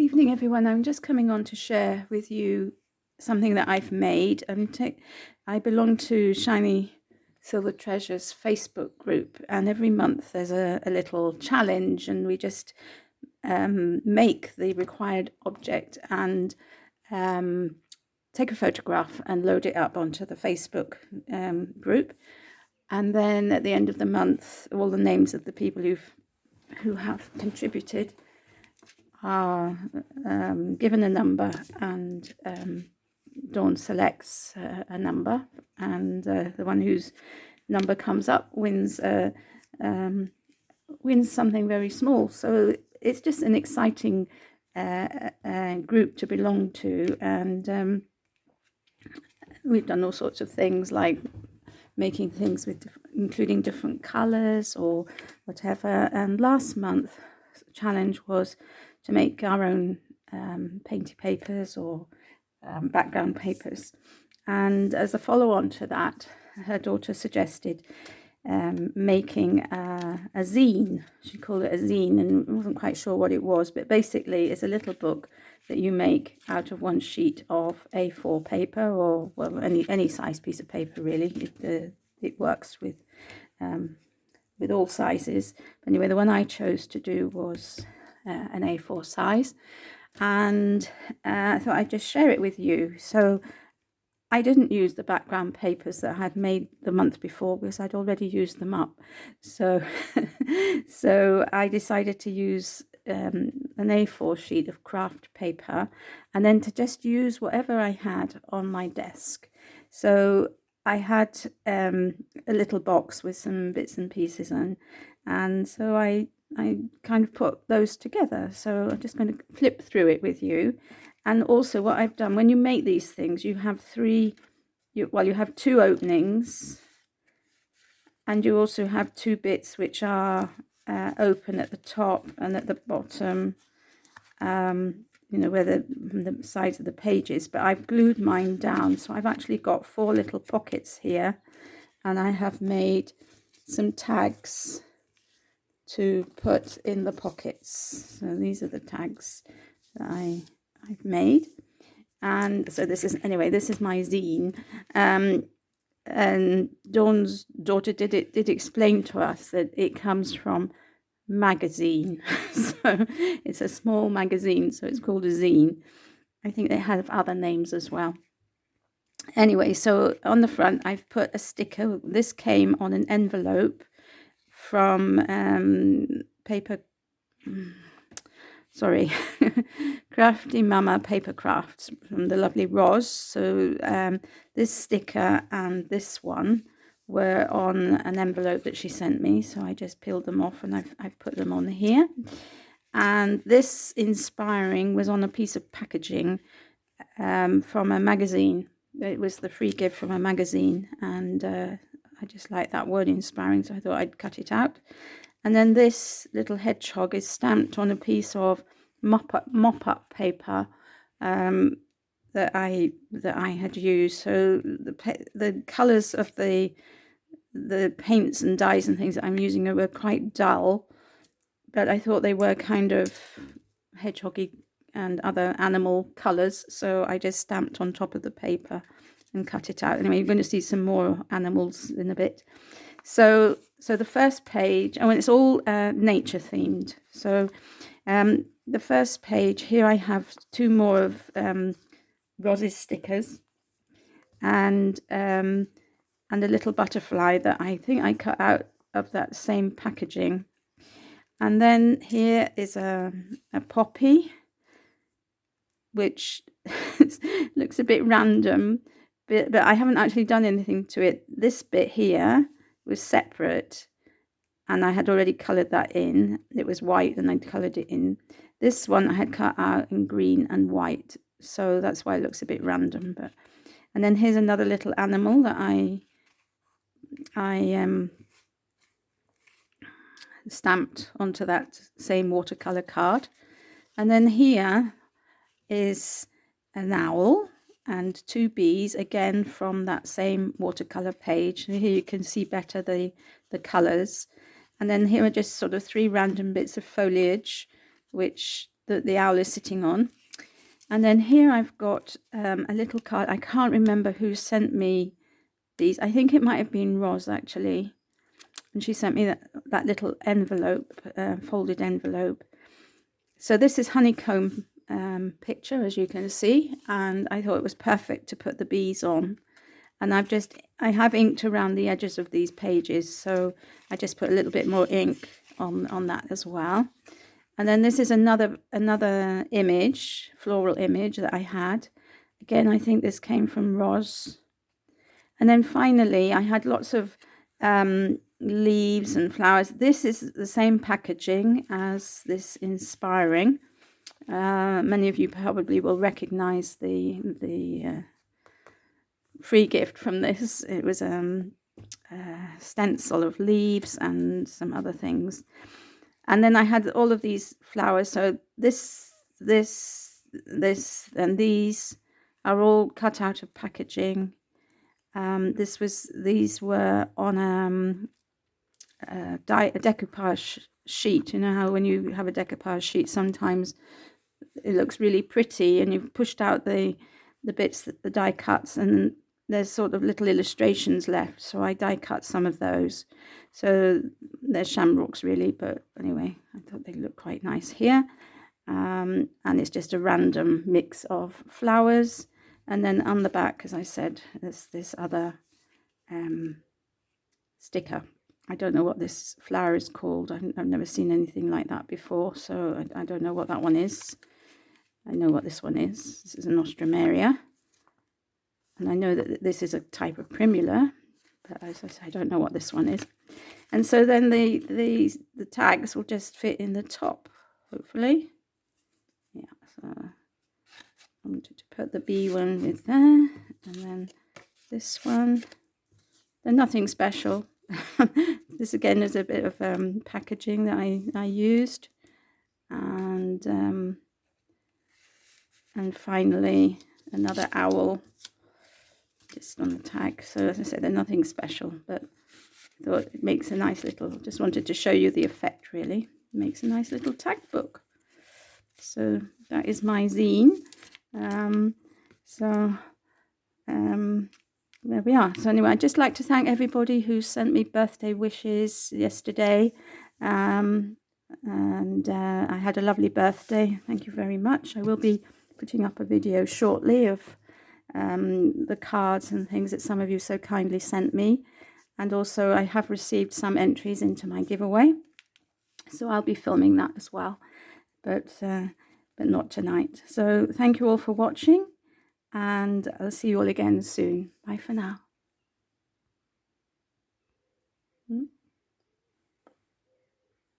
Evening, everyone. I'm just coming on to share with you something that I've made. I belong to Shiny Silver Treasures Facebook group, and every month there's a little challenge, and we just make the required object and take a photograph and load it up onto the Facebook group. And then at the end of the month, all the names of the people who have contributed are given a number, and Dawn selects a number, and the one whose number comes up wins something very small. So it's just an exciting group to belong to, and we've done all sorts of things like making things with including different colors or whatever. And last month the challenge was to make our own painty papers or background papers. And as a follow-on to that, her daughter suggested making a zine. She called it a zine, and I wasn't quite sure what it was, but basically it's a little book that you make out of one sheet of A4 paper, or well, any size piece of paper really. It works with all sizes. Anyway, the one I chose to do was an A4 size, and I thought I'd just share it with you. So I didn't use the background papers that I had made the month before because I'd already used them up. So so I decided to use an A4 sheet of craft paper, and then to just use whatever I had on my desk. So I had a little box with some bits and pieces in, and so I kind of put those together. So I'm just going to flip through it with you. And also what I've done, when you make these things, you have you have two openings, and you also have two bits which are open at the top and at the bottom, where the sides of the pages. But I've glued mine down, so I've actually got 4 little pockets here, and I have made some tags to put in the pockets. So these are the tags that I've made. And so this is my zine. And Dawn's daughter did explain to us that it comes from magazine. So it's a small magazine, so it's called a zine. I think they have other names as well. Anyway, so on the front I've put a sticker. This came on an envelope from Crafty Mama Paper Crafts from the lovely Roz. So this sticker and this one were on an envelope that she sent me, so I just peeled them off and I've put them on here. And this inspiring was on a piece of packaging from a magazine. It was the free gift from a magazine, and I just like that word inspiring, so I thought I'd cut it out. And then this little hedgehog is stamped on a piece of mop-up paper that I had used. So the colours of the paints and dyes and things that I'm using were quite dull, but I thought they were kind of hedgehoggy and other animal colours, so I just stamped on top of the paper and cut it out. Anyway, you're going to see some more animals in a bit. So the first page, and it's all nature themed. So the first page here, I have 2 more of Roz's stickers, and a little butterfly that I think I cut out of that same packaging. And then here is a poppy, which looks a bit random, but I haven't actually done anything to it. This bit here was separate, and I had already coloured that in. It was white and I'd coloured it in. This one I had cut out in green and white, so that's why it looks a bit random. And then here's another little animal that I stamped onto that same watercolour card. And then here is an owl and 2 bees, again from that same watercolour page. And here you can see better the colours. And then here are just sort of 3 random bits of foliage, which that the owl is sitting on. And then here I've got a little card. I can't remember who sent me these. I think it might have been Roz, actually. And she sent me that little envelope, folded envelope. So this is honeycomb picture, as you can see. And I thought it was perfect to put the bees on. And I have inked around the edges of these pages. So I just put a little bit more ink on that as well. And then this is another image, floral image that I had. Again, I think this came from Roz. And then finally, I had lots of leaves and flowers. This is the same packaging as this Inspiring. Many of you probably will recognize the free gift from this. It was a stencil of leaves and some other things. And then I had all of these flowers. So this, and these are all cut out of packaging. These were on a decoupage sheet. You know how when you have a decoupage sheet, sometimes it looks really pretty, and you've pushed out the bits that the die cuts, and there's sort of little illustrations left. So I die cut some of those. So they're shamrocks really, but anyway, I thought they looked quite nice here. And it's just a random mix of flowers. And then on the back, as I said, there's this other sticker. I don't know what this flower is called. I've never seen anything like that before, so I don't know what that one is. I know what this one is. This is an Ostromeria. And I know that this is a type of primula, but as I say, I don't know what this one is. And so then the tags will just fit in the top, hopefully. Yeah, so I wanted to put the bee one with there, and then this one. They're nothing special. This again is a bit of packaging that I used, and finally another owl just on the tag. So as I said, they're nothing special, but I thought it makes a nice little, just wanted to show you the effect really. It makes a nice little tag book. So that is my zine. There we are. So anyway, I'd just like to thank everybody who sent me birthday wishes yesterday. I had a lovely birthday. Thank you very much. I will be putting up a video shortly of the cards and things that some of you so kindly sent me. And also I have received some entries into my giveaway. So I'll be filming that as well. But not tonight. So thank you all for watching. And I'll see you all again soon. Bye for now.